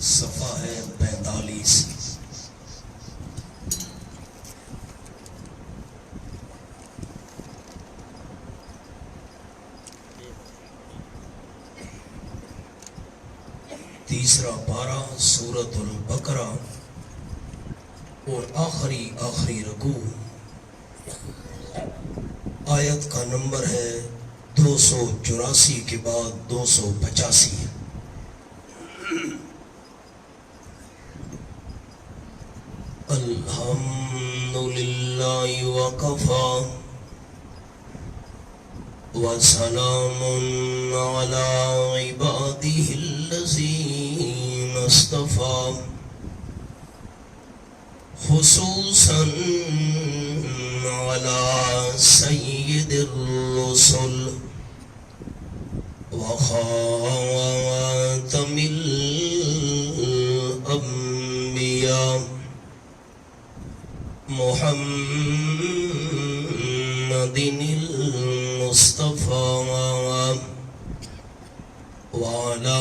صفحہ ہے 45۔ تیسرا پارہ سورۃ البقرہ اور آخری رکوع۔ آیت کا نمبر ہے 284 کے بعد 285۔ الحمدللہ وکفی وسلام علی عبادہ الذین اصطفی خصوصا علی سید الرسل وخاتم الانبیاء محمد المصطفى وعلى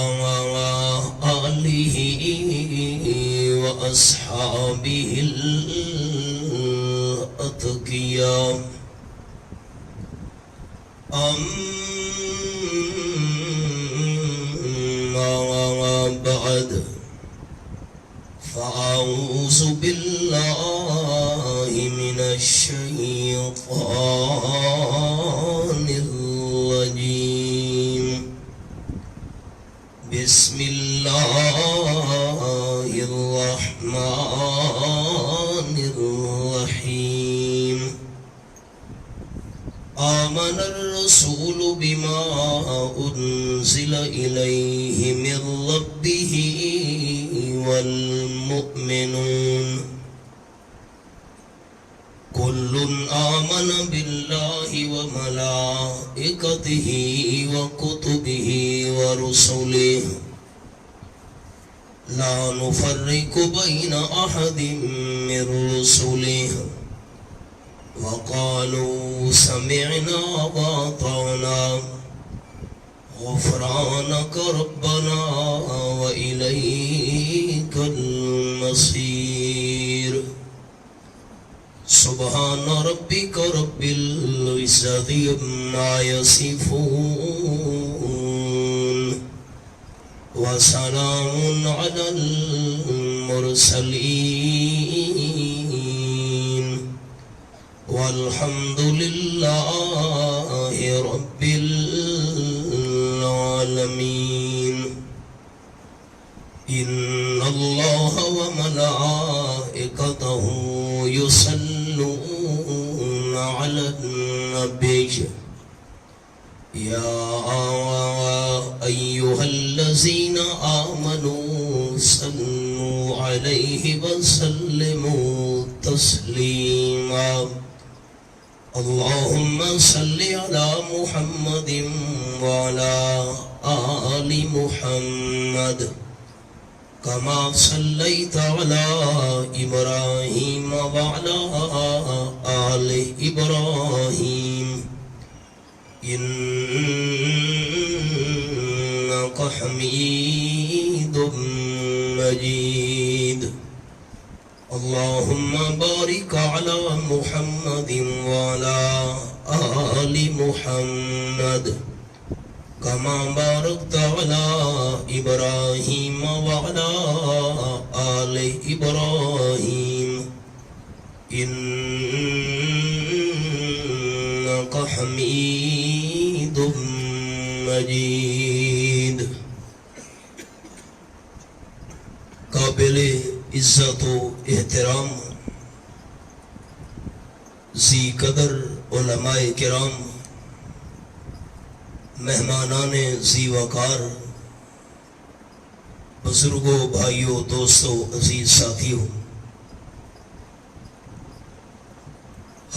آله وأصحابه الأتقياء أما بعد فأعوذ بالله من الشيطان الرجيم بسم الله الرحمن الرحيم آمن الرسول بما أنزل إليه من ربه والمؤمنون كل آمن بالله وملائكته وكتبه ورسله لا نفرق بين أحد من رسله وقالوا سمعنا وأطعنا غفرانك ربنا وإليك المصير سبحان ربك رب العزة عما يصفون وسلام على المرسلين والحمد لله رب العالمين إن الله وملائكته يصلون على النبي يا أيها الذين آمنوا صلوا عليه وسلموا تسليما اللهم صل على محمد وعلى آل محمد كما صليت على إبراهيم وعلى آل إبراهيم إنك حميد مجيد اللهم بارك على محمد وعلى آل محمد كما باركت على إبراهيم وعلى آل إبراهيم إنك حميد مجيد قابل عزت و احترام ذی قدر علماء کرام مہمانان ذی وقار بزرگوں بھائیوں دوستوں عزیز ساتھیوں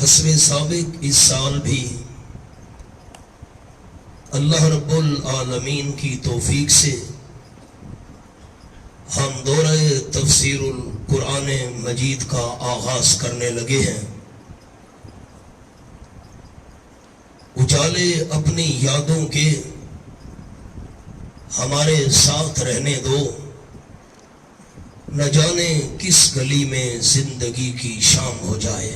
حسب سابق اس سال بھی اللہ رب العالمین کی توفیق سے ہم دورہ تفسیر القرآن مجید کا آغاز کرنے لگے ہیں۔ اجالے اپنی یادوں کے ہمارے ساتھ رہنے دو، نہ جانے کس گلی میں زندگی کی شام ہو جائے۔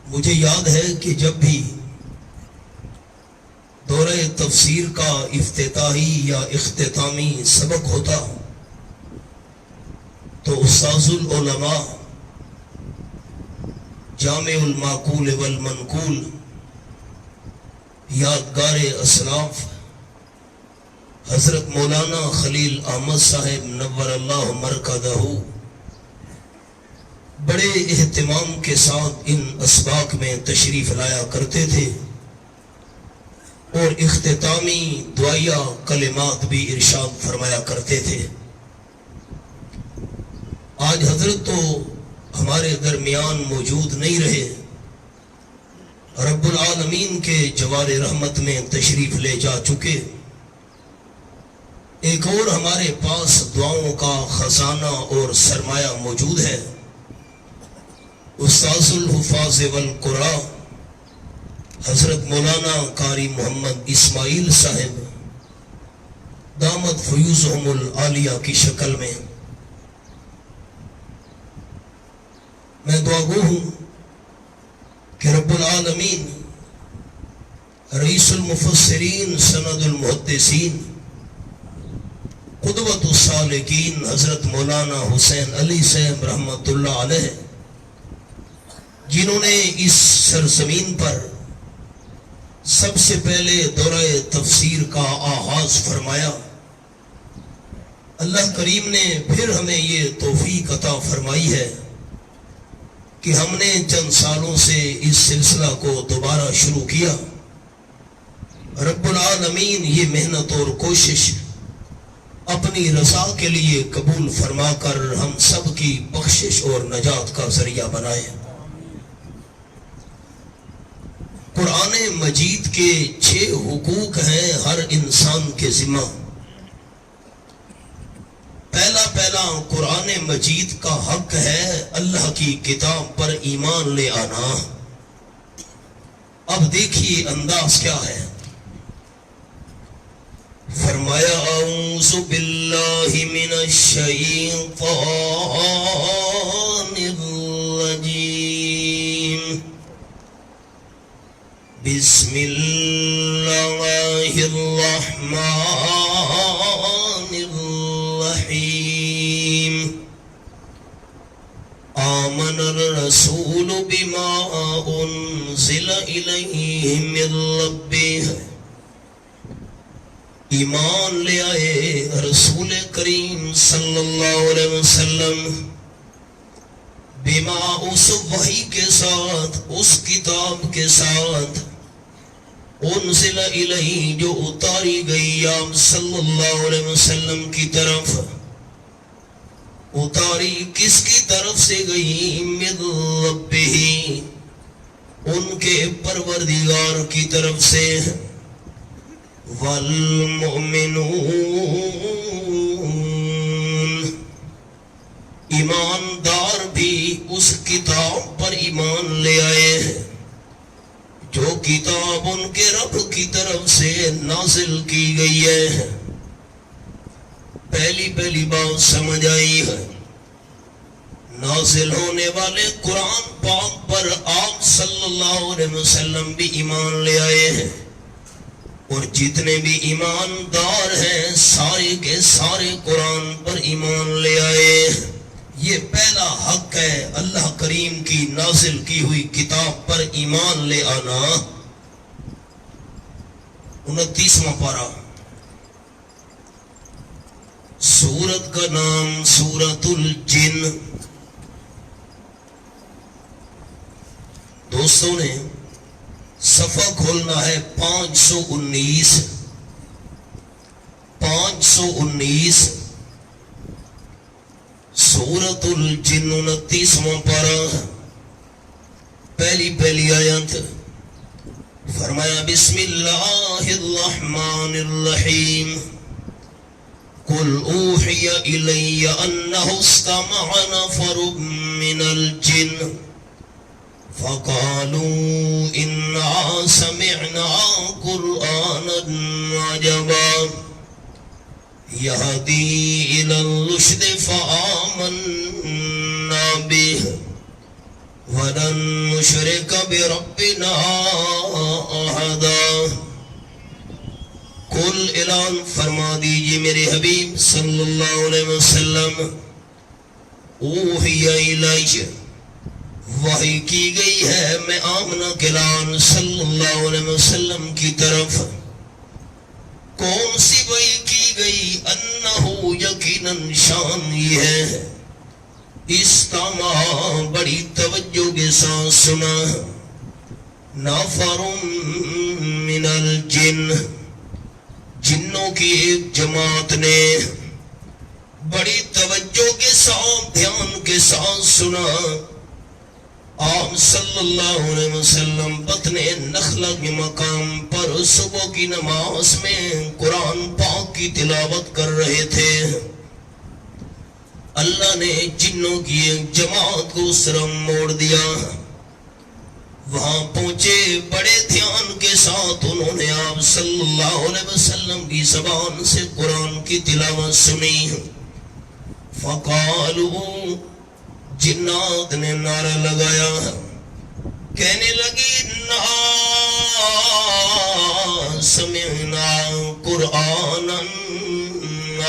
مجھے یاد ہے کہ جب بھی دورہ تفسیر کا افتتاحی یا اختتامی سبق ہوتا تو استاذ العلماء جامع المعقول والمنقول یادگار اسلاف حضرت مولانا خلیل احمد صاحب نور اللہ مرکزہ بڑے اہتمام کے ساتھ ان اسباق میں تشریف لایا کرتے تھے اور اختتامی دعائیہ کلمات بھی ارشاد فرمایا کرتے تھے۔ آج حضرت تو ہمارے درمیان موجود نہیں رہے، رب العالمین کے جوار رحمت میں تشریف لے جا چکے۔ ایک اور ہمارے پاس دعاؤں کا خزانہ اور سرمایہ موجود ہے۔ استاذ الحفاظ والقراء حضرت مولانا قاری محمد اسماعیل صاحب دامت فیوزہم العالیہ کی شکل میں میں دعا گو ہوں کہ رب العالمین رئیس المفسرین سند المحدثین قدوۃ السالکین حضرت مولانا حسین علی صاحب رحمۃ اللہ علیہ، جنہوں نے اس سرزمین پر سب سے پہلے دورہ تفسیر کا آغاز فرمایا، اللہ کریم نے پھر ہمیں یہ توفیق عطا فرمائی ہے کہ ہم نے چند سالوں سے اس سلسلہ کو دوبارہ شروع کیا۔ رب العالمین یہ محنت اور کوشش اپنی رضا کے لیے قبول فرما کر ہم سب کی بخشش اور نجات کا ذریعہ بنائے۔ قرآن مجید کے 6 حقوق ہیں ہر انسان کے ذمہ۔ پہلا قرآن مجید کا حق ہے اللہ کی کتاب پر ایمان لے آنا۔ اب دیکھیے انداز کیا ہے، فرمایا اعوذ باللہ من الشیطان الرجیم، بسم اللہ الرحمن الرحیم، آمن الرسول بما انزل الیہ من ربہ، ایمان لے آئے رسول کریم صلی اللہ علیہ وسلم بما اس وحی کے ساتھ، اس کتاب کے ساتھ، انزل الیہ جو اتاری گئی آپ صلی اللہ علیہ وسلم کی طرف۔ اتاری کس کی طرف سے گئی؟ من ربہ، ان کے پروردگار کی طرف سے۔ والمؤمنون، ایماندار بھی اس کتاب پر ایمان لے آئے ہیں جو کتاب ان کے رب کی طرف سے نازل کی گئی ہے۔ پہلی بات سمجھ آئی ہے، نازل ہونے والے قرآن پاک پر آپ صلی اللہ علیہ وسلم بھی ایمان لے آئے ہیں، اور جتنے بھی ایماندار ہیں سارے کے سارے قرآن پر ایمان لے آئے۔ یہ پہلا حق ہے اللہ کریم کی نازل کی ہوئی کتاب پر ایمان لے آنا۔ 29واں پارہ، سورت کا نام سورت الجن۔ دوستوں نے صفحہ کھولنا ہے 519 سورت الجن 29واں پارہ، پہلی آیت، فرمایا بسم اللہ الرحمن الرحیم، قل اوحی الی انہ استمع نفر من الجن فقالوا انا سمعنا قرآنا عجبا يهدي إلى الرشد فآمنا به ولن نشرك بربنا أحدا. کل اعلان فرما دیجئے میرے حبیب صلی اللہ علیہ وسلم، اوحی الیہ، وحی کی گئی ہے میں آمنہ کے لال صلی اللہ علیہ وسلم کی طرف. کون سی وحی کی گئی؟ انہو یقیناً شان یہ ہے، استمع بڑی توجہ کے ساتھ سنا، نفر من الجن، جنوں کی ایک جماعت نے بڑی توجہ کے ساتھ دھیان کے ساتھ سنا. آپ صلی اللہ علیہ وسلم بطن نخلہ کے مقام پر صبح کی نماز میں قرآن پاک کی تلاوت کر رہے تھے. اللہ نے جنوں کی ایک جماعت کو اس طرح موڑ دیا. وہاں پہنچے، بڑے دھیان کے ساتھ انہوں نے آپ صلی اللہ علیہ وسلم کی زبان سے قرآن کی تلاوت سنی. فقالوا، جنات نے نعرہ لگایا، کہنے لگی نا سمعنا قرآنا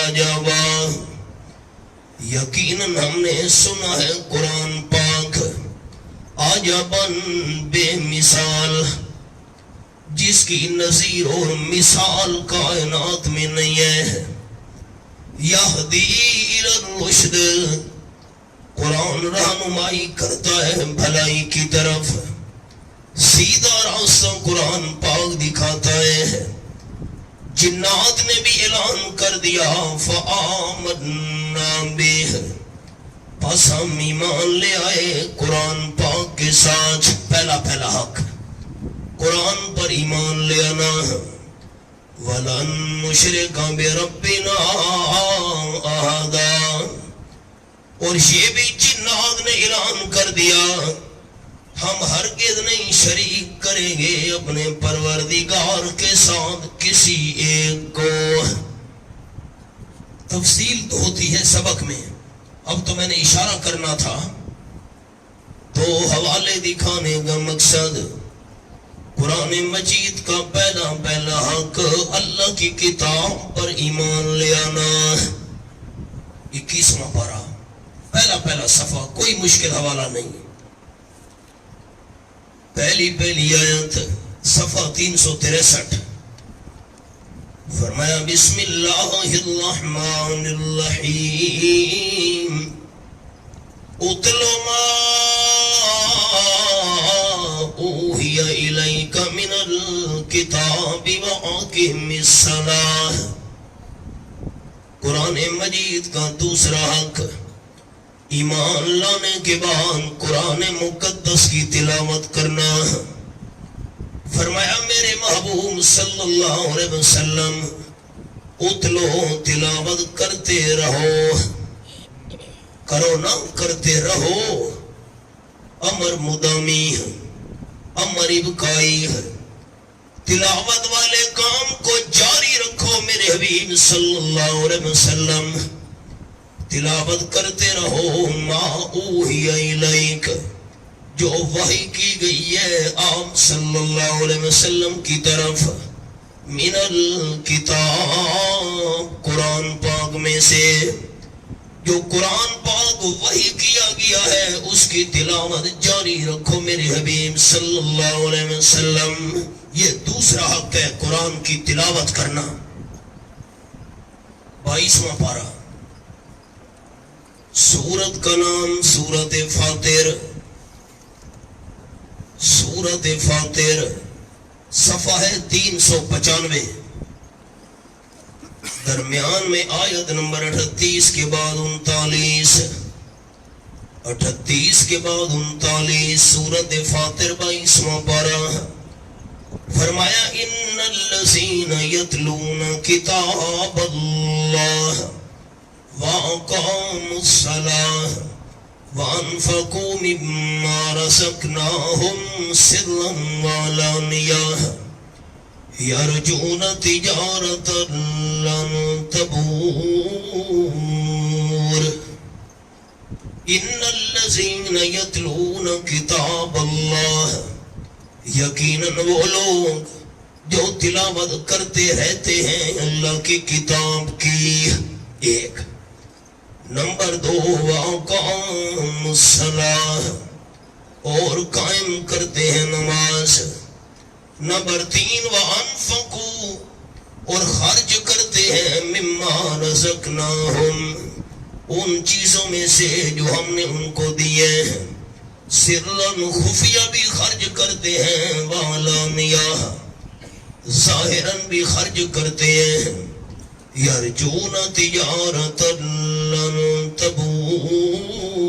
عجبا، یقیناً ہم نے سنا ہے قرآن پاک عجباً بے مثال، جس کی نظیر اور مثال کائنات میں نہیں ہے. یہدی الی الرشد، قرآن رہنمائی کرتا ہے بھلائی کی طرف، سیدھا راستہ قرآن پاک دکھاتا ہے. جنات نے بھی اعلان کر دیا، فآمنا بہ، پس ہم ایمان لے آئے قرآن پاک کے ساتھ. پہلا حق قرآن پر ایمان لے آنا. وَلَن نُشْرِكَ بِرَبِّنَا أَحَدًا، اور یہ بھی جنات نے اعلان کر دیا، ہم ہرگز نہیں شریک کریں گے اپنے پروردگار کے ساتھ کسی ایک کو. تفصیل تو ہوتی ہے سبق میں، اب تو میں نے اشارہ کرنا تھا. تو حوالے دکھانے کا مقصد قرآن مجید کا پہلا حق اللہ کی کتاب پر ایمان لے آنا. 21واں پارہ، پہلا صفحہ، کوئی مشکل حوالہ نہیں. پہلی آیت، صفحہ 363. فرمایا بسم اللہ الرحمن الرحیم، اتل ما اوحی الیک من الکتاب واقم الصلاۃ. قرآن مجید کا دوسرا حق، ایمان لانے کے بعد قرآن مقدس کی تلاوت کرنا. فرمایا میرے محبوب صلی اللہ علیہ وسلم، اتلو، تلاوت کرتے رہو، کرو نہ کرتے رہو. امر مدامی ہے، امر ابقائی ہے. تلاوت والے کام کو جاری رکھو میرے حبیب صلی اللہ علیہ وسلم. تلاوت کرتے رہو ما اوحی الیک، جو وحی کی گئی ہے آپ صلی اللہ علیہ وسلم کی طرف، من الکتاب، قرآن پاک میں سے. جو قرآن پاک وحی کیا گیا ہے اس کی تلاوت جاری رکھو میرے حبیب صلی اللہ علیہ وسلم. یہ دوسرا حق ہے قرآن کی تلاوت کرنا. 22واں پارہ، سورت کا نام سورت فاطر. سورت فاطر، صفحہ ہے 395. درمیان میں آیت نمبر 38 کے بعد 39، 38 کے بعد 39. سورت فاطر 22واں پارہ. فرمایا ان الذین یتلون کتاب اللہ وَأَقَامُوا الصَّلَاةَ وَأَنفَقُوا مِمَّا رَزَقْنَاهُمْ سِرًّا وَعَلَانِيَةً یرجون تجارت لن تبور ان الذین یتلون کتاب اللہ، یقیناً وہ لوگ جو تلاوت کرتے رہتے ہیں اللہ کی کتاب کی، ایک نمبر 2 وَأَقَامُوا الصَّلَاةَ، اور قائم کرتے ہیں نماز، نمبر 3 وَأَنفَقُوا، اور خرچ کرتے ہیں مِمَّا رَزَقْنَاهُمْ، ان چیزوں میں سے جو ہم نے ان کو دیے ہیں، سرًا خفیہ بھی خرچ کرتے ہیں، وَعَلَانِيَةً ظاہراً بھی خرچ کرتے ہیں، یرجون تجارت لن تبور،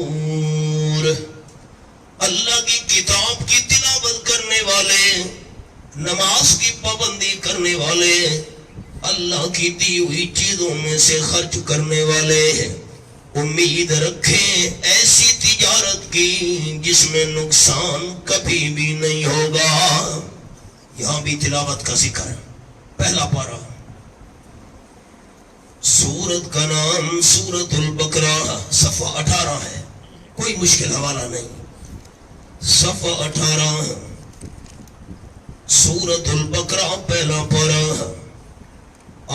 اللہ کی کتاب کی تلاوت کرنے والے، نماز کی پابندی کرنے والے، اللہ کی دی ہوئی چیزوں میں سے خرچ کرنے والے امید رکھیں ایسی تجارت کی جس میں نقصان کبھی بھی نہیں ہوگا۔ یہاں بھی تلاوت کا ذکر، پہلا پارہ، سورت کا نام سورت البقرہ، صفحہ 18 ہے، کوئی مشکل حوالہ نہیں، صفحہ 18 سورت البقرہ پہلا پارہ،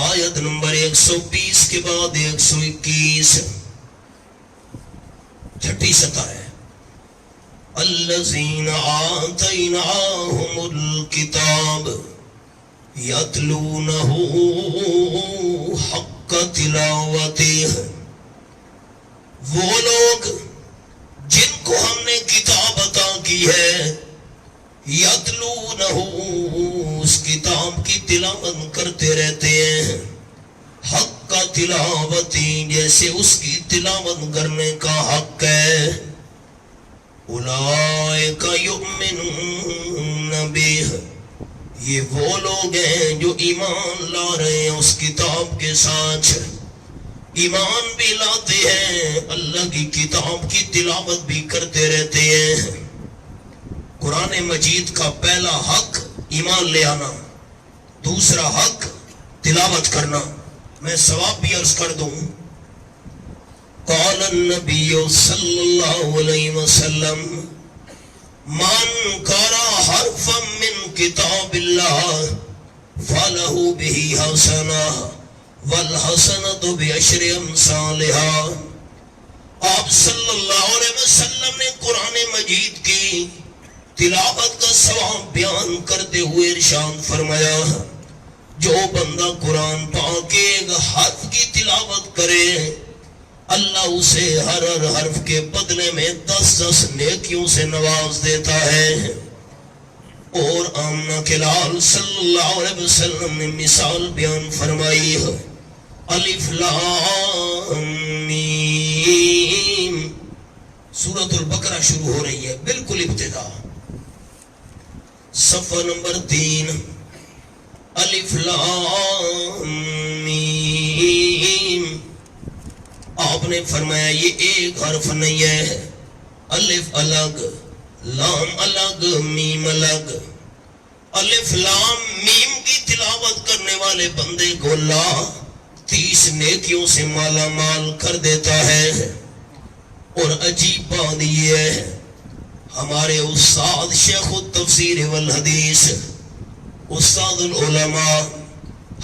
آیت نمبر 120 کے بعد 121، چھٹی سطح ہے۔ الذین آتیناہم الکتاب یتلونہ حق تلاوتہ، وہ لوگ جن کو ہم نے کتاب عطا کی ہے، یتلونہ اس کتاب کی تلاوت کرتے رہتے ہیں، حق کا تلاوتی جیسے اس کی تلاوت کرنے کا حق ہے، اولئک یؤمنون بہ، یہ وہ لوگ ہیں جو ایمان لا رہے ہیں اس کتاب کے ساتھ، ایمان بھی لاتے ہیں، اللہ کی کتاب کی تلاوت بھی کرتے رہتے ہیں۔ قرآن مجید کا پہلا حق ایمان لے آنا، دوسرا حق تلاوت کرنا۔ میں ثواب بھی عرض کر دوں، قال النبی صلی اللہ علیہ وسلم من قرأ حرفا من کتاب اللہ فلہ بہ حسنہ والحسنۃ بعشر امثالہا۔ آپ صلی اللہ علیہ وسلم نے قرآن مجید کی تلاوت کا ثواب بیان کرتے ہوئے ارشاد فرمایا، جو بندہ قرآن پاک کے ایک حرف کی تلاوت کرے، اللہ اسے ہر حرف کے بدلے میں 10 نیکیوں سے نواز دیتا ہے۔ اور آمنہ کے لال صلی اللہ علیہ وسلم نے مثال بیان فرمائی، الف لام میم، سورۃ البقرہ شروع ہو رہی ہے، بالکل ابتدا، صفحہ نمبر 3، الف لام میم۔ آپ نے فرمایا یہ ایک حرف نہیں ہے، الف الگ، لام الگ، میم الگ۔ الف لام میم کی تلاوت کرنے والے بندے کو اللہ 30 نیکیوں سے مالا مال کر دیتا ہے۔ اور عجیب بات یہ ہے، ہمارے استاد شیخ التفسیر والحدیث، استاد العلماء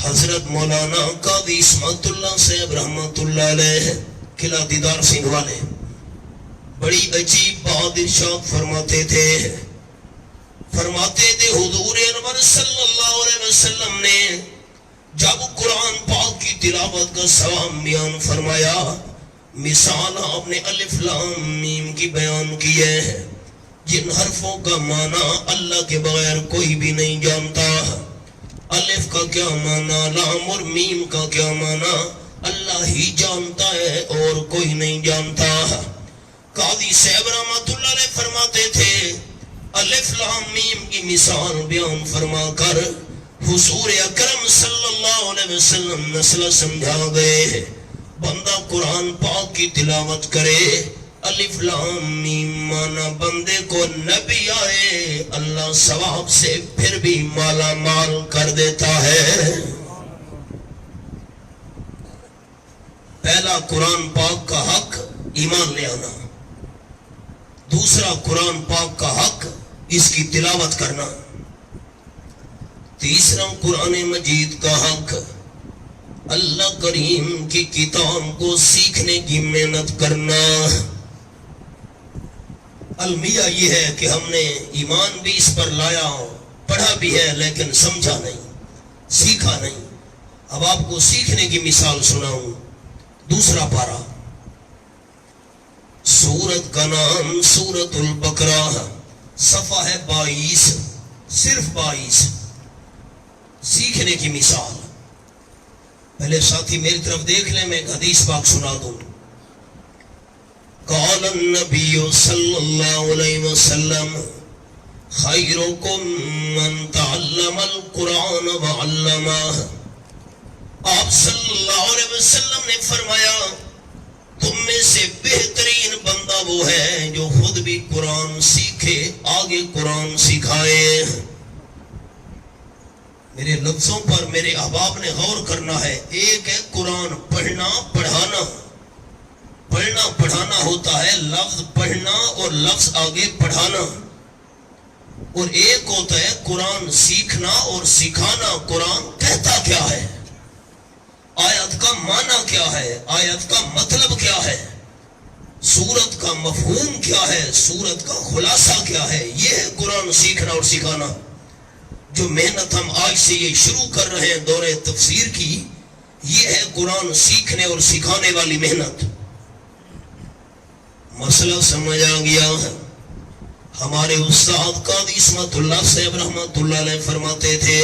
حضرت مولانا قاضی اسمت اللہ صاحب رحمت اللہ علیہ قلعہ دیدار سنگھ والے، بڑی عجیب بات ارشاد فرماتے تھے حضور انور صلی اللہ علیہ وسلم نے جب قرآن پاک کی تلاوت کا ثواب بیان فرمایا، مثال آپ نے الف لام میم کی بیان کی ہے، جن حرفوں کا معنی اللہ کے بغیر کوئی بھی نہیں جانتا۔ الف کا کیا معنی، لام اور میم کا کیا معنی، اللہ ہی جانتا ہے اور کوئی نہیں جانتا۔ قاضی صاحب رحمت اللہ علیہ فرماتے تھے، الف لام میم کی مثال بیان فرما کر حضور اکرم صلی اللہ علیہ وسلم مسئلہ سمجھا گئے، بندہ قرآن پاک کی تلاوت کرے، الف لام میم مانا بندے کو نبی آئے اللہ ثواب سے پھر بھی مالا مال کر دیتا ہے۔ پہلا قرآن پاک کا حق ایمان لے آنا، دوسرا قرآن پاک کا حق اس کی تلاوت کرنا، تیسرا قرآن مجید کا حق اللہ کریم کی کتاب کو سیکھنے کی محنت کرنا۔ المیہ یہ ہے کہ ہم نے ایمان بھی اس پر لایا، پڑھا بھی ہے لیکن سمجھا نہیں، سیکھا نہیں۔ اب آپ کو سیکھنے کی مثال سناؤں۔ دوسرا پارہ، سورت کا نام سورت البقرہ، صفحہ ہے 22، صرف 22۔ سیکھنے کی مثال، پہلے ساتھی میری طرف دیکھ لیں، میں ایک حدیث پاک سنا دوں۔ قال النبی صلی اللہ علیہ وسلم خیرکم من تعلم القرآن وعلمہ۔ آپ صلی اللہ علیہ وسلم نے فرمایا تم میں سے بہترین بندہ وہ ہے جو خود بھی قرآن سیکھے، آگے قرآن سکھائے۔ میرے لفظوں پر میرے احباب نے غور کرنا ہے۔ ایک ہے قرآن پڑھنا پڑھانا، پڑھنا پڑھانا ہوتا ہے لفظ پڑھنا اور لفظ آگے پڑھانا، اور ایک ہوتا ہے قرآن سیکھنا اور سکھانا۔ قرآن کہتا کیا ہے، آیت کا معنی کیا ہے، آیت کا مطلب کیا ہے، سورت کا مفہوم کیا ہے، سورت کا خلاصہ کیا ہے، یہ ہے قرآن سیکھنا اور سکھانا۔ جو محنت ہم آج سے یہ شروع کر رہے ہیں دورہ تفسیر کی، یہ ہے قرآن سیکھنے اور سکھانے والی محنت۔ مسئلہ سمجھ آ گیا ہے؟ ہمارے استاد قاضی عصمت اللہ صاحب رحمت اللہ علیہ فرماتے تھے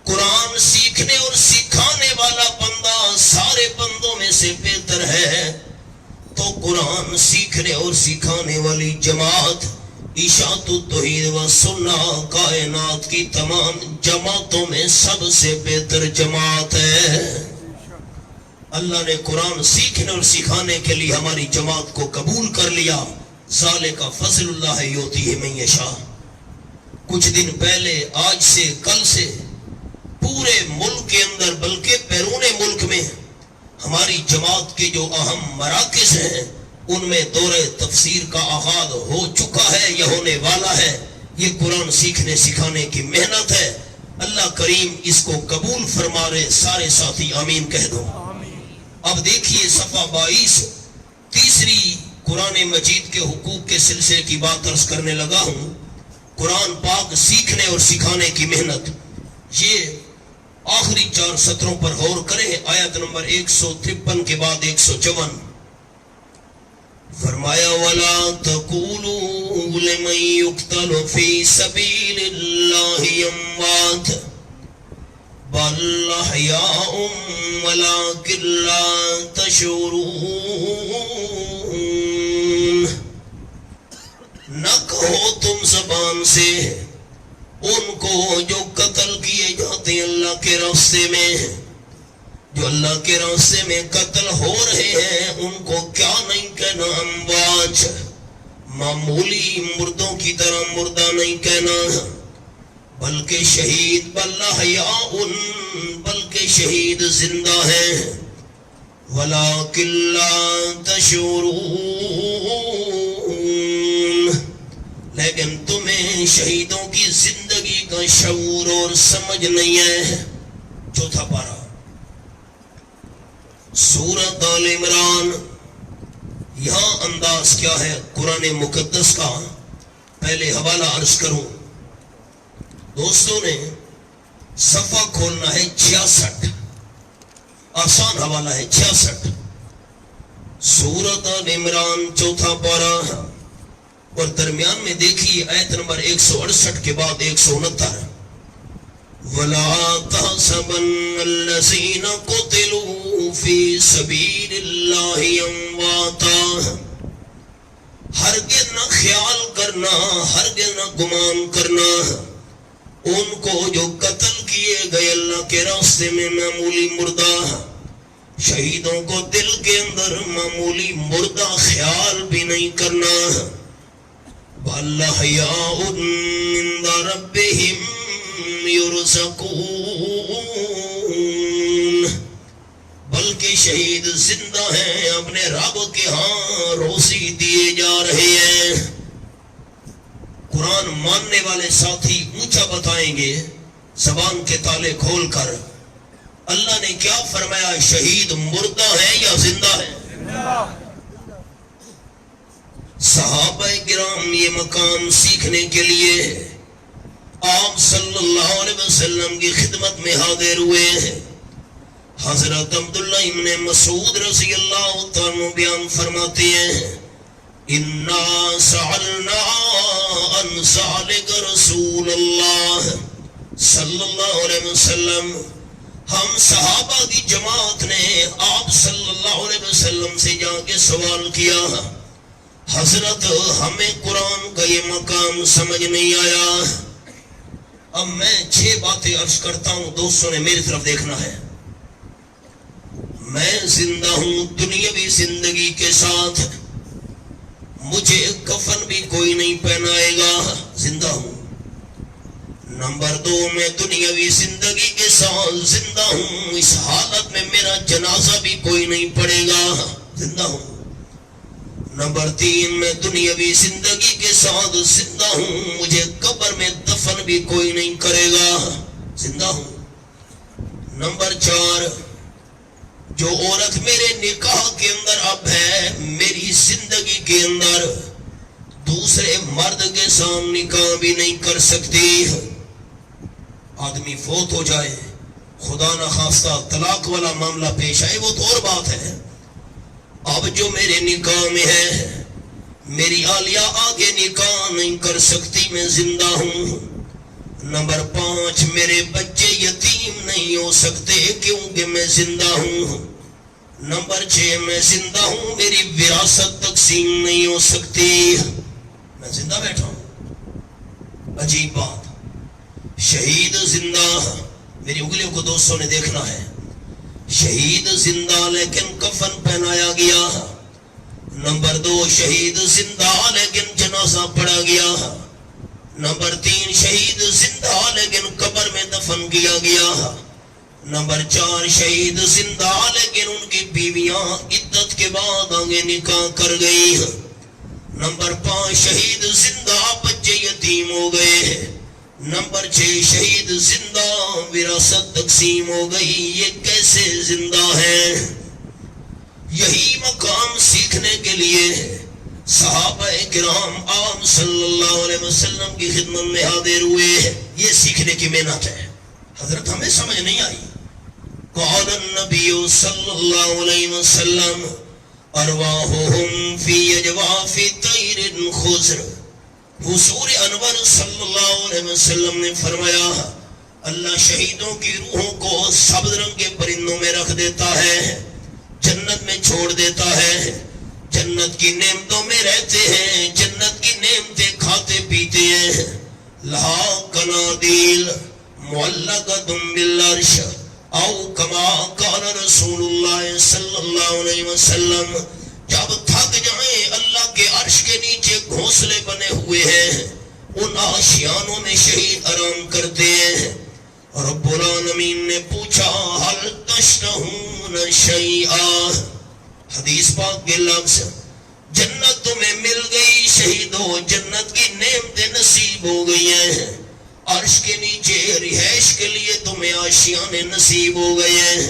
قرآن سیکھنے اور سکھانے والا بندہ سارے بندوں میں سے بہتر ہے تو قرآن سیکھنے اور سکھانے والی جماعت اشاعت التوحید و سنہ کائنات کی تمام جماعتوں میں سب سے بہتر جماعت ہے۔ اللہ نے قرآن سیکھنے اور سکھانے کے لیے ہماری جماعت کو قبول کر لیا۔ ذالک فضل اللہ یؤتیہ من یشاء۔ کچھ دن پہلے، آج سے کل سے، پورے ملک کے اندر بلکہ بیرون ملک میں ہماری جماعت کے جو اہم مراکز ہیں ان میں دورہ تفسیر کا آغاز ہو چکا ہے یا ہونے والا ہے۔ یہ قرآن سیکھنے سکھانے کی محنت ہے۔ اللہ کریم اس کو قبول فرما رہے، سارے ساتھی آمین کہہ دو۔ اب دیکھیے صفحہ 22، تیسری قرآن مجید کے حقوق کے سلسلے کی بات عرض کرنے لگا ہوں۔ قرآن پاک سیکھنے اور سکھانے کی محنت، یہ آخری 4 سطروں پر غور کریں۔ آیت نمبر 153 کے بعد 154 فرمایا وَلَا تَقُولُوا لِمَن يُقْتَلُ فِي سَبِيلِ اللَّهِ أَمْوَاتٌ بَلْ أَحْيَاءٌ وَلَٰكِن لَّا تَشْعُرُونَ۔ نہ کہو تم زبان سے ان کو جو قتل کیے جاتے ہیں اللہ کے راستے میں، جو اللہ کے راستے میں قتل ہو رہے ہیں، ان کو کیا نہیں کہنا اموات، معمولی مردوں کی طرح مردہ نہیں کہنا، بلکہ شہید، بل احیاء، بلکہ شہید زندہ ہیں، ولیکن لا تشعرون، لیکن تمہیں شہیدوں کی زندگی کا شعور اور سمجھ نہیں ہے۔ چوتھا پارہ سورۃ آل عمران۔ یہاں انداز کیا ہے قرآن مقدس کا، پہلے حوالہ عرض کروں۔ دوستوں نے صفحہ کھولنا ہے 66، آسان حوالہ ہے 66، سورۃ آل عمران چوتھا پارہ، اور درمیان میں دیکھیے آیت نمبر 168 کے بعد 169 وَلَا تَحْسَبَنَّ الَّذِينَ قُتِلُوا فِي سَبِيلِ اللَّهِ أَمْوَاتًا، ہرگز نہ خیال کرنا، ہرگز نہ گمان کرنا ان کو جو قتل کیے گئے اللہ کے راستے میں معمولی مردہ، شہیدوں کو دل کے اندر معمولی مردہ خیال بھی نہیں کرنا. بل احیاء عند ربہم یرزقون، بلکہ شہید زندہ ہیں، اپنے رب کے ہاں روزی دیے جا رہے ہیں. قرآن ماننے والے ساتھی اونچا بتائیں گے زبان کے تالے کھول کر، اللہ نے کیا فرمایا؟ شہید مردہ ہے یا زندہ ہے؟ صحابہ کرام یہ مقام سیکھنے کے لیے آپ صلی اللہ علیہ وسلم کی خدمت میں حاضر ہوئے ہیں. حضرت عبداللہ ابن مسعود رضی اللہ تعالیٰ بیان فرماتے ہیں، اِنَّا سَأَلْنَا عَنْ ذَلِكَ رسول اللہ صلی اللہ علیہ وسلم، ہم صحابہ کی جماعت نے آپ صلی اللہ علیہ وسلم سے جا کے سوال کیا، حضرت ہمیں قرآن کا یہ مقام سمجھ نہیں آیا. اب میں 6 باتیں عرض کرتا ہوں، دوستوں نے میری طرف دیکھنا ہے. میں زندہ ہوں دنیاوی زندگی کے ساتھ، مجھے کفن بھی کوئی نہیں پہنائے گا، زندہ ہوں. نمبر 2، میں دنیاوی زندگی کے ساتھ زندہ ہوں، اس حالت میں میرا جنازہ بھی کوئی نہیں پڑے گا، زندہ ہوں. نمبر 3، میں دنیاوی زندگی کے ساتھ زندہ ہوں، مجھے قبر میں دفن بھی کوئی نہیں کرے گا، زندہ ہوں. نمبر 4، جو عورت میرے نکاح کے اندر اب ہے، میری زندگی کے اندر دوسرے مرد کے ساتھ نکاح بھی نہیں کر سکتی. آدمی فوت ہو جائے، خدا نخواستہ طلاق والا معاملہ پیش آئے، وہ تو اور بات ہے. اب جو میرے نکاح میں ہے، میری عالیہ آگے نکاح نہیں کر سکتی، میں زندہ ہوں. نمبر 5، میرے بچے یتیم نہیں ہو سکتے کیونکہ میں زندہ ہوں. نمبر 6، میں زندہ ہوں، میری وراثت تقسیم نہیں ہو سکتی، میں زندہ بیٹھا ہوں. عجیب بات، شہید زندہ، میری انگلیوں کو دوستوں نے دیکھنا ہے. شہید زندہ لیکن کفن پہنایا گیا. نمبر 2، شہید زندہ لیکن جنازہ پڑھا گیا. نمبر 3، شہید زندہ لیکن قبر میں دفن کیا گیا. نمبر 4، شہید زندہ لیکن ان کی بیویاں عدت کے بعد آگے نکاح کر گئی. نمبر 5، شہید زندہ بچے یتیم ہو گئے. نمبر 6، شہید زندہ وراثت تقسیم ہو گئی. یہ کیسے زندہ ہے؟ یہی مقام سیکھنے کے لیے صحابہ کرام آپ صلی اللہ علیہ وسلم کی خدمت میں حاضر ہوئے. یہ سیکھنے کی محنت ہے. حضرت ہمیں سمجھ نہیں آئی. قال النبی صلی اللہ علیہ وسلم ارواحهم فی اجواف طیر خضر. حضور انور صلی اللہ علیہ وسلم نے فرمایا، اللہ شہیدوں کی روحوں کو سبز رنگ کے پرندوں میں رکھ دیتا ہے، جنت میں چھوڑ دیتا ہے، جنت کی نعمتوں میں رہتے ہیں، جنت کی نعمتیں کھاتے پیتے ہیں. لہا قنادیل معلقۃ بالعرش او کما قال رسول اللہ صلی اللہ علیہ وسلم. جب تھک جائیں، اللہ کے عرش کے نیچے گھونسلے بنے ہوئے ہیں، ان آشیانوں میں شہید آرام کرتے ہیں. رب العالمین نے پوچھا ہل تشتہون شیئا، حدیث پاک کے لفظ، جنت تمہیں مل گئی شہیدو، جنت کی نعمتیں نصیب ہو گئی ہیں، عرش کے نیچے رہائش کے لیے تمہیں آشیانے نصیب ہو گئے ہیں،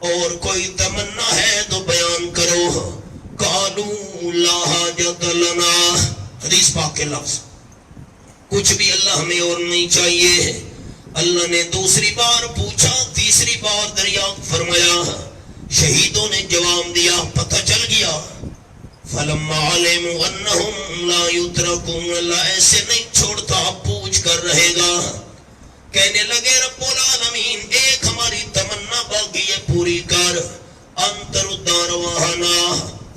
اور کوئی تمنا ہے تو بیان کرو. قالوا لا حاجت لنا، حدیث پاک کے لفظ، کچھ بھی اللہ ہمیں اور نہیں چاہیے. اللہ نے دوسری بار پوچھا، تیسری بار دریافت فرمایا. شہیدوں نے جواب دیا، پتہ چل گیا. فلما علموا انہم لا یترکون، اللہ ایسے نہیں چھوڑتا، پوچھ کر رہے گا. کہنے لگے رب العالمین ایک ہماری تمنا باقی ہے، پوری کر. انتر ارواحنا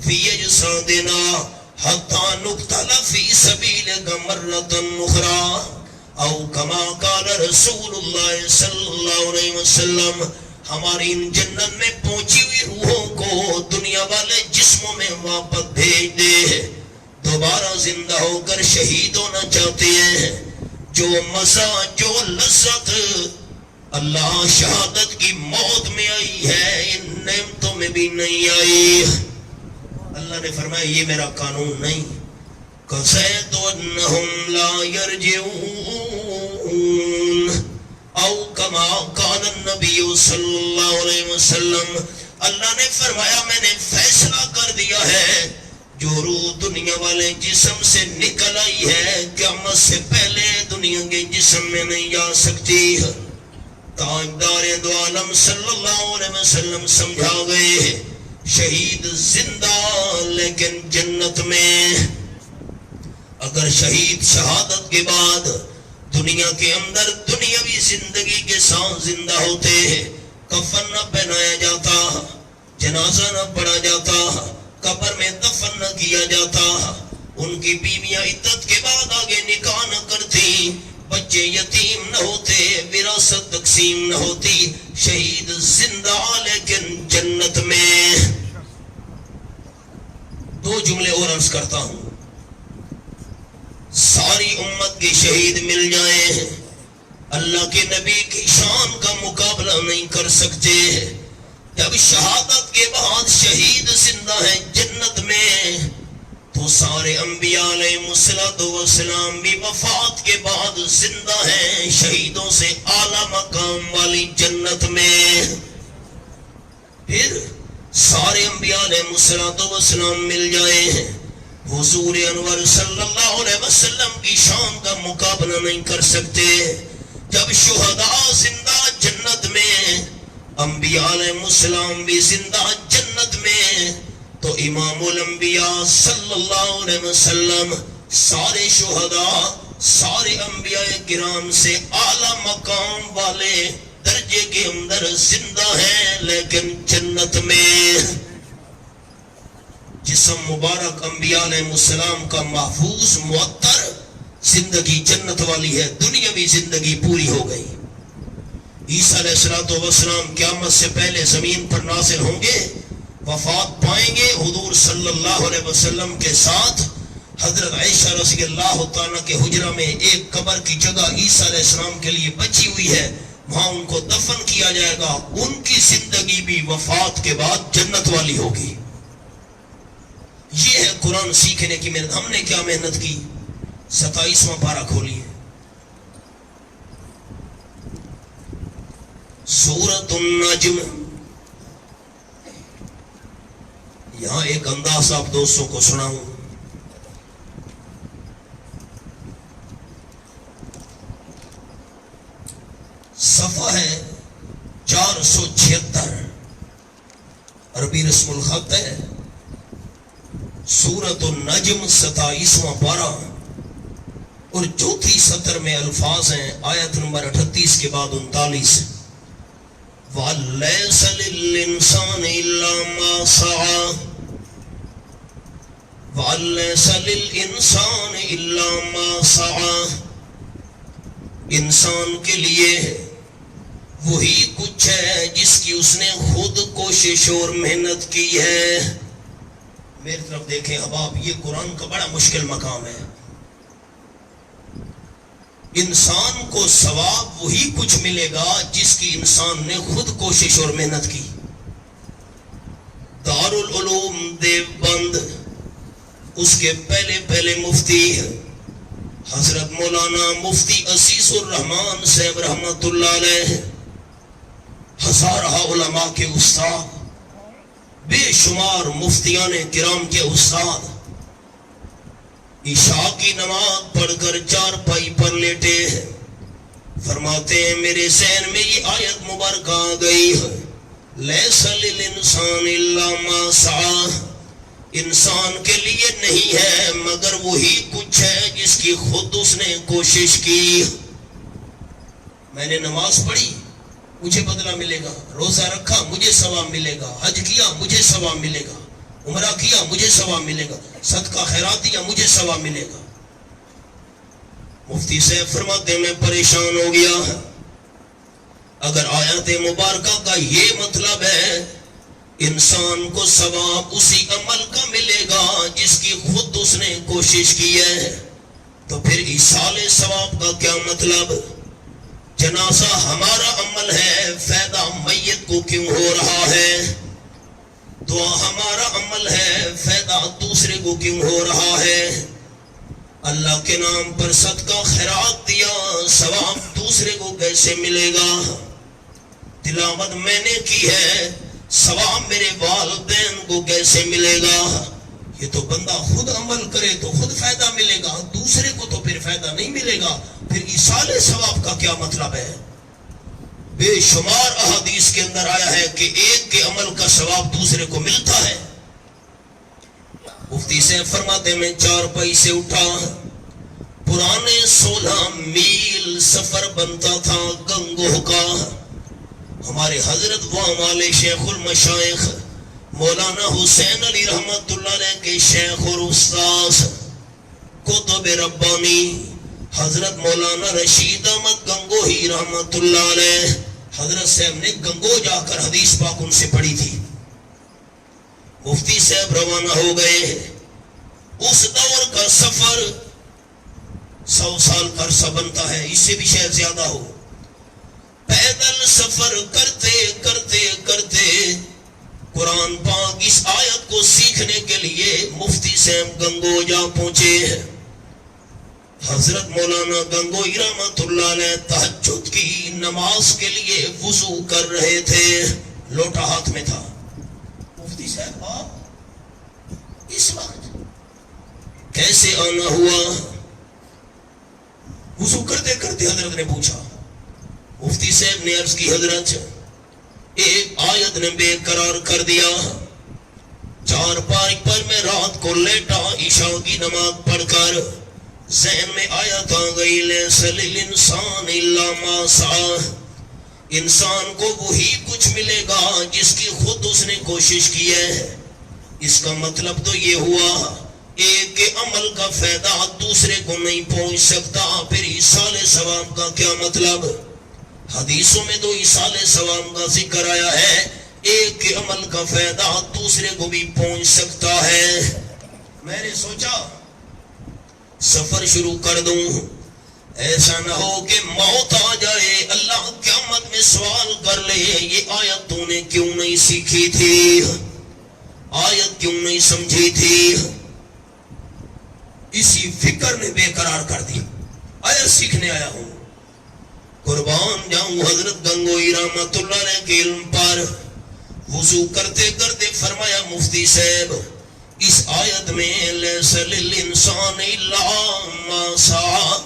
فی اجسادنا حتی نقتل فی سبیلک مرۃ اخری او کما قال رسول اللہ صلی اللہ علیہ وسلم. ہماری ان جنت میں پہنچی ہوئی روحوں کو دنیا والے جسموں میں واپس بھیج دے. دوبارہ زندہ ہو کر شہید ہونا چاہتے ہیں. جو مزہ جو لذت اللہ شہادت کی موت میں آئی ہے ان نعمتوں میں بھی نہیں آئی. اللہ نے فرمایا یہ میرا قانون نہیں. قَسَيْتُ أَنَّهُمْ لَا يَرْجِعُونَ او کما قال النبی صلی اللہ علیہ وسلم. اللہ نے فرمایا میں نے فیصلہ کر دیا ہے جو روح دنیا والے جسم سے نکل آئی ہے قیامت سے پہلے دنیا کے جسم میں نہیں آ سکتی. تاجدار دو عالم صلی اللہ علیہ وسلم سمجھا گئے شہید زندہ لیکن جنت میں. اگر شہید شہادت کے بعد دنیا کے اندر دنیاوی زندگی کے ساتھ زندہ ہوتے کفن نہ پہنایا جاتا, جنازہ نہ پڑھا جاتا, قبر میں دفن نہ کیا جاتا, ان کی بیویاں عدت کے بعد آگے نکاح نہ کرتی, بچے یتیم نہ ہوتے, وراثت تقسیم نہ ہوتی. شہید زندہ لیکن جنت میں. دو جملے اور عرض کرتا ہوں. ساری امت کے شہید مل جائیں اللہ کے نبی کی شان کا مقابلہ نہیں کر سکتے. جب شہادت کے بعد شہید زندہ ہے جنت میں تو سارے انبیاء علیہ السلام بھی وفات کے بعد زندہ ہیں شہیدوں سے اعلیٰ مقام والی جنت میں. پھر سارے انبیاء علیہ السلام مل جائیں حضور انور صلی اللہ علیہ وسلم کی شان کا مقابلہ نہیں کر سکتے. جب شہداء زندہ جنت میں انبیاء علیہ السلام بھی زندہ جنت میں تو امام الانبیاء صلی اللہ علیہ وسلم سارے شہداء سارے انبیاء کرام سے اعلیٰ مقام والے درجے کے اندر زندہ ہیں لیکن جنت میں. جسم مبارک انبیاء علیہ السلام کا محفوظ معطر زندگی جنت والی ہے. دنیاوی زندگی پوری ہو گئی. عیسیٰ علیہ السلام قیامت سے پہلے زمین پر نازل ہوں گے, وفات پائیں گے حضور صلی اللہ علیہ وسلم کے ساتھ. حضرت عائشہ رضی اللہ تعالیٰ کے حجرہ میں ایک قبر کی جگہ عیسیٰ علیہ السلام کے لیے بچی ہوئی ہے, وہاں ان کو دفن کیا جائے گا. ان کی زندگی بھی وفات کے بعد جنت والی ہوگی. یہ ہے قرآن سیکھنے کی محنت. ہم نے کیا محنت کی. 27واں پارہ کھولیے. سورۃ النجم. یہاں ایک انداز آپ دوستوں کو سناؤں. صفحہ ہے 476, عربی رسم الخط ہے. سورۃ النجم 27واں پارہ اور چوتھی سطر میں الفاظ ہیں آیت نمبر 38 کے بعد 39. وَلَيْسَ لِلْإِنسَانِ إِلَّا مَا سَعَى وَلَيْسَ لِلْإِنسَانِ إِلَّا مَا سَعَى. انسان کے لیے وہی کچھ ہے جس کی اس نے خود کوشش اور محنت کی ہے. میری طرف دیکھیں احباب, یہ قرآن کا بڑا مشکل مقام ہے. انسان کو ثواب وہی کچھ ملے گا جس کی انسان نے خود کوشش اور محنت کی. دارالعلوم دیوبند اس کے پہلے مفتی حضرت مولانا مفتی عزیز الرحمان صاحب رحمت اللہ علیہ, ہزارہ علماء کے استاد, بے شمار مفتیان کرام کے استاد, عشاء کی نماز پڑھ کر چارپائی پر لیٹے فرماتے ہیں میرے ذہن میں یہ آیت مبارکہ آ گئی ہے, لیس للانسان الا ما سعی. انسان کے لیے نہیں ہے مگر وہی کچھ ہے جس کی خود اس نے کوشش کی. میں نے نماز پڑھی مجھے بدلہ ملے گا, روزہ رکھا مجھے ثواب ملے گا, حج کیا مجھے ثواب ملے گا, عمرہ کیا مجھے ثواب ملے گا, صدقہ خیرات دیا مجھے ثواب ملے گا. مفتی صاحب فرماتے میں پریشان ہو گیا. اگر آیت مبارکہ کا یہ مطلب ہے انسان کو ثواب اسی عمل کا ملے گا جس کی خود اس نے کوشش کی ہے، تو پھر ایصال ثواب کا کیا مطلب؟ جنازہ ہمارا عمل ہے، فائدہ میت کو کیوں ہو رہا ہے؟ دعا ہمارا عمل ہے، فائدہ دوسرے کو کیوں ہو رہا ہے؟ اللہ کے نام پر صدقہ خیرات دیا، ثواب دوسرے کو کیسے ملے گا؟ تلاوت میں نے کی ہے، ثواب میرے والدین کو کیسے ملے گا؟ یہ تو بندہ خود عمل کرے تو خود فائدہ ملے گا، دوسرے کو تو پھر فائدہ نہیں ملے گا۔ پھر ایصال ثواب کا کیا مطلب ہے؟ بے شمار احادیث کے اندر آیا ہے کہ ایک کے عمل کا ثواب دوسرے کو ملتا ہے۔ مفتی سے فرماتے میں 4 پیسے اٹھا، پرانے 16 میل سفر بنتا تھا گنگوہ کا۔ ہمارے حضرت وہاں والے شیخ المشائخ مولانا حسین علی رحمت اللہ علیہ کے شیخ اور استاذ کتب ربانی حضرت مولانا رشید احمد گنگوہی رحمت اللہ علیہ، حضرت صاحب نے گنگو جا کر حدیث پاک ان سے پڑھی تھی۔ مفتی صاحب روانہ ہو گئے۔ اس دور کا سفر 100 سال کا عرصہ بنتا ہے، اس سے بھی شاید زیادہ ہو۔ پیدل سفر کرتے کرتے کرتے قرآن پاک اس آیت کو سیکھنے کے لیے مفتی صاحب گنگو جا پہنچے۔ حضرت مولانا گنگوئی رحمت اللہ علیہ تہجد کی نماز کے لیے وضو کر رہے تھے، لوٹا ہاتھ میں تھا۔ مفتی صاحب آپ اس وقت کیسے آنا ہوا؟ وضو کرتے کرتے حضرت نے پوچھا۔ مفتی صاحب نے عرض کی حضرت ایک آیت نے بے قرار کر دیا، 4 پائی پر میں رات کو لیٹا عشاء کی نماز پڑھ کر ذہن میں آیت آ گئی، لیس للانسان الا ما سعی، انسان کو وہی کچھ ملے گا جس کی خود اس نے کوشش کی ہے۔ اس کا مطلب تو یہ ہوا ایک کے عمل کا فائدہ دوسرے کو نہیں پہنچ سکتا۔ پھر ایصال ثواب کا کیا مطلب؟ حدیثوں میں تو ایصال ثواب کا ذکر آیا ہے، ایک کے عمل کا فائدہ دوسرے کو بھی پہنچ سکتا ہے۔ میں نے سوچا سفر شروع کر دوں، ایسا نہ ہو کہ موت آ جائے، اللہ قیامت میں سوال کر لے یہ آیت تو نے کیوں نہیں سیکھی تھی، آیت کیوں نہیں سمجھی تھی؟ اسی فکر نے بے قرار کر دی، آیت سیکھنے آیا ہوں۔ قربان جاؤں حضرت گنگوئی رحمت اللہ علیہ کے علم پر وضو کرتے کرتے فرمایا مفتی صاحب اس آیت میں لیس للانسان الا ما سعی،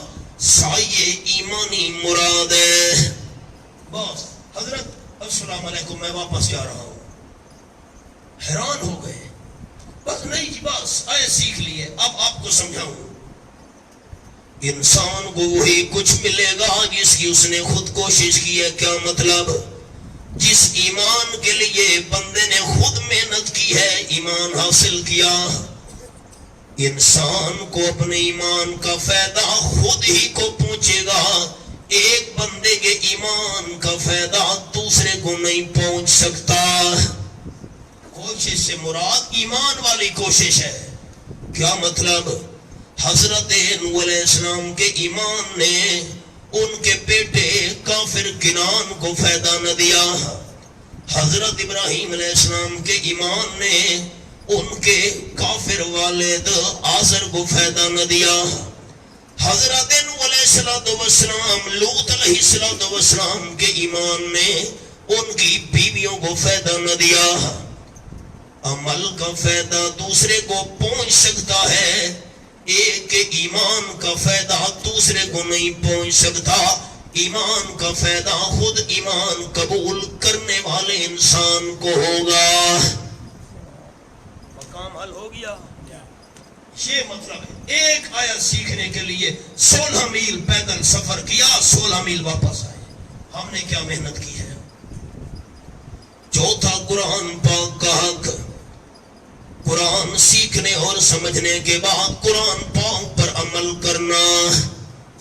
سعی ایمانی مراد ہے۔ بس حضرت السلام علیکم میں واپس جا رہا ہوں۔ حیران ہو گئے، بس نہیں جی بس آیت سیکھ لیے، اب آپ کو سمجھاؤں۔ انسان کو وہی کچھ ملے گا جس کی اس نے خود کوشش کی ہے۔ کیا مطلب؟ جس ایمان کے لیے بندے نے خود محنت کی ہے، ایمان حاصل کیا، انسان کو اپنے ایمان کا فائدہ خود ہی کو پہنچے گا۔ ایک بندے کے ایمان کا فائدہ دوسرے کو نہیں پہنچ سکتا۔ کوشش سے مراد ایمان والی کوشش ہے۔ کیا مطلب؟ حضرت نوح علیہ السلام کے ایمان نے ان کے بیٹے کافر کنان کو فائدہ نہ دیا، حضرت ابراہیم علیہ السلام کے ایمان نے ان کے کافر والد آزر کو فائدہ نہ دیا، حضرت نوح علیہ السلام لوط علیہ السلام کے ایمان نے ان کی بیویوں کو فائدہ نہ دیا۔ عمل کا فائدہ دوسرے کو پہنچ سکتا ہے، ایک کے ایمان کا فائدہ دوسرے کو نہیں پہنچ سکتا۔ ایمان کا فائدہ خود ایمان قبول کرنے والے انسان کو ہوگا۔ مقام حل ہو گیا؟ یہ مطلب ہے ایک آیت سیکھنے کے لیے 16 میل پیدل سفر کیا، 16 میل واپس آئے۔ ہم نے کیا محنت کی ہے۔ چوتھا قرآن پاک کا حق، قرآن سیکھنے اور سمجھنے کے بعد قرآن پاک پر عمل کرنا۔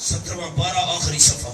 17واں پارہ آخری صفحہ،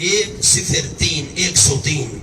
103,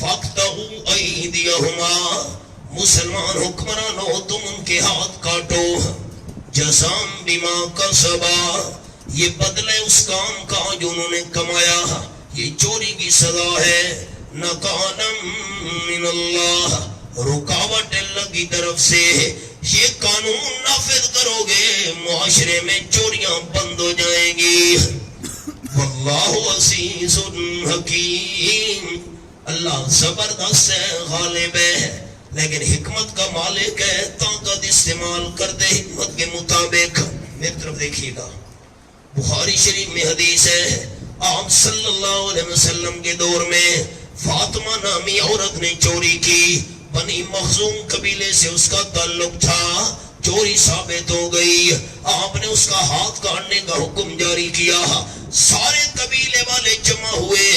فَاقْطَعُوا أَيْدِيَهُمَا، مسلمان حکمرانوں تم ان کے ہاتھ کاٹو، جزام بما کسبا، یہ بدلے اس کام کا جو انہوں نے کمایا، یہ چوری کی سزا ہے، نکالم من اللہ، رکاوٹ اللہ کی طرف سے، یہ قانون نافذ کرو گے معاشرے میں چوریاں بند ہو جائیں گی۔ واللہ عزیز حکیم، اللہ زبردست ہے، غالب ہے، لیکن حکمت کا مالک ہے، طاقت استعمال کرتے حکمت کے مطابق۔ میری طرف دیکھیے گا، بخاری شریف میں حدیث ہے، آپ صلی اللہ علیہ وسلم کے دور میں فاطمہ نامی عورت نے چوری کی، بنی مخزوم قبیلے سے اس کا تعلق تھا، چوری ثابت ہو گئی، آپ نے اس کا ہاتھ کاٹنے کا حکم جاری کیا، سارے قبیلے والے جمع ہوئے،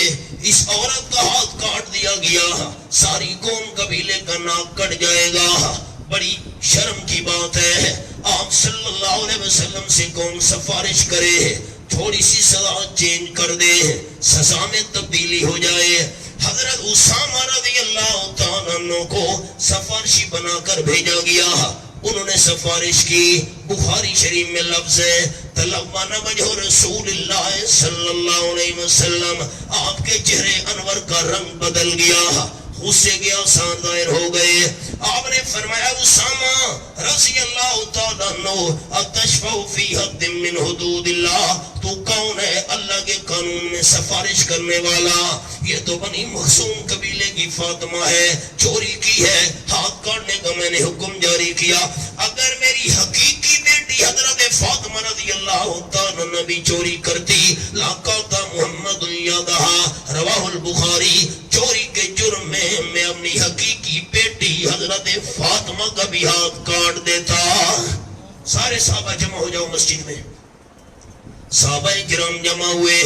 اس عورت کا ہاتھ کاٹ دیا گیا، ساری قوم قبیلے کا ناک کٹ جائے گا، بڑی شرم کی بات ہے۔ آپ صلی اللہ علیہ وسلم سے قوم سفارش کرے، تھوڑی سی سزا چینج کر دے، سزا میں تبدیلی ہو جائے۔ حضرت اسامہ رضی اللہ تعالیٰ عنہ کو سفارشی بنا کر بھیجا گیا، انہوں نے سفارش کی، بخاری شریف میں لفظ ہے تلون وجہ رسول اللہ صلی اللہ علیہ وسلم، آپ کے چہرے انور کا رنگ بدل گیا، غصے کے آثار ظاہر ہو گئے۔ آپ نے فرمایا اسامہ رضی اللہ تعالیٰ عنہ اتشفع فی حد من حدود اللہ، تو کون ہے اللہ کے قانون میں سفارش کرنے والا؟ یہ تو بنی مخزوم قبیلے کی فاطمہ ہے، چوری کی ہے، ہاتھ کاٹنے کا میں نے حکم جاری کیا، اگر میری حقیقی بیٹی حضرت فاطمہ رضی اللہ تعالیٰ عنہ بھی چوری کرتی لاقاتا محمد یادہا، رواہ البخاری، چوری کے جرم میں اپنی حقیقی بیٹی حضرت فاطمہ کا بھی ہاتھ کاٹ دیتا۔ سارے صحابہ جمع ہو جاؤ مسجد میں، صحابہ کرام جمع ہوئے،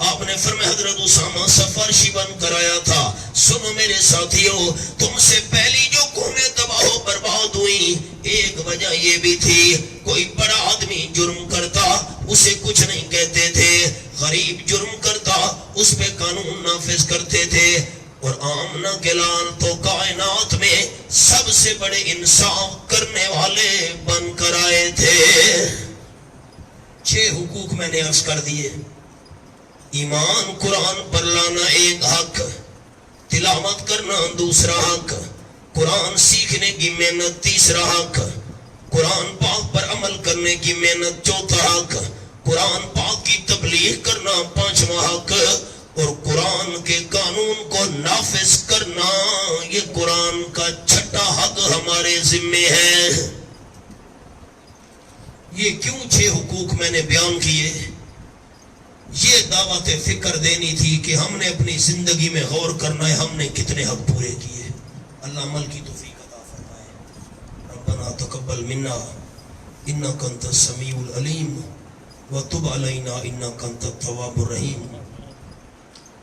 آپ نے فرمایا حضرت اسامہ سفارشی بن کر آیا تھا، سنو میرے ساتھیوں، تم سے پہلی جو قومیں تباہ و برباد ہوئی ایک وجہ یہ بھی تھی، کوئی بڑا آدمی جرم کرتا اسے کچھ نہیں کہتے تھے، غریب جرم کرتا اس پہ قانون نافذ کرتے تھے، اور آمنہ کے لال تو کائنات میں سب سے بڑے انصاف کرنے والے بن کر آئے تھے۔ 6 حقوق میں نے عرض کر دیے، ایمان قرآن پر لانا ایک حق، تلاوت کرنا دوسرا حق، قرآن سیکھنے کی محنت تیسرا حق، قرآن پاک پر عمل کرنے کی محنت چوتھا حق، قرآن پاک کی تبلیغ کرنا پانچواں حق، اور قرآن کے قانون کو نافذ کرنا یہ قرآن کا چھٹا حق ہمارے ذمے ہے۔ یہ کیوں 6 حقوق میں نے بیان کیے؟ یہ دعوت فکر دینی تھی کہ ہم نے اپنی زندگی میں غور کرنا ہے ہم نے کتنے حق پورے کیے۔ اللہ عمل کی توفیق عطا فرمائے۔ ربنا تقبل منا انک انت السمیع العلیم وتب علینا انک انت التواب الرحیم۔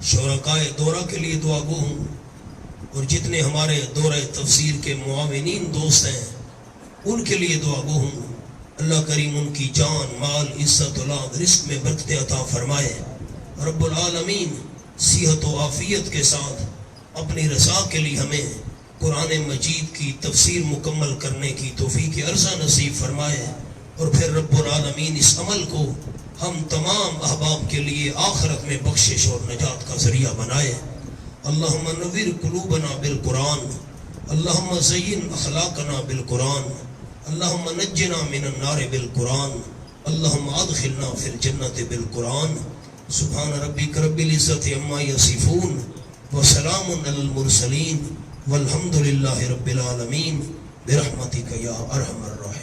شرکائے دورہ کے لیے دعا گو ہوں، اور جتنے ہمارے دورہ تفسیر کے معاونین دوست ہیں ان کے لیے دعا گو ہوں، اللہ کریم ان کی جان مال عزت اولاد رزق میں برکت عطا فرمائے۔ رب العالمین صحت و عافیت کے ساتھ اپنی رضا کے لیے ہمیں قرآن مجید کی تفسیر مکمل کرنے کی توفیق عرضہ نصیب فرمائے، اور پھر رب العالمین اس عمل کو ہم تمام احباب کے لیے آخرت میں بخشش اور نجات کا ذریعہ بنائے۔ اللہم نور قلوبنا بالقرآن، اللہم زین اخلاقنا بالقرآن، اللہم نجنا من النار بالقرآن، اللہم ادخلنا فی الجنت بالقرآن۔ سبحان ربک رب العزت عما یصفون وسلام علی المرسلین والحمد للہ رب العالمین برحمتک یا ارحم الراحمین۔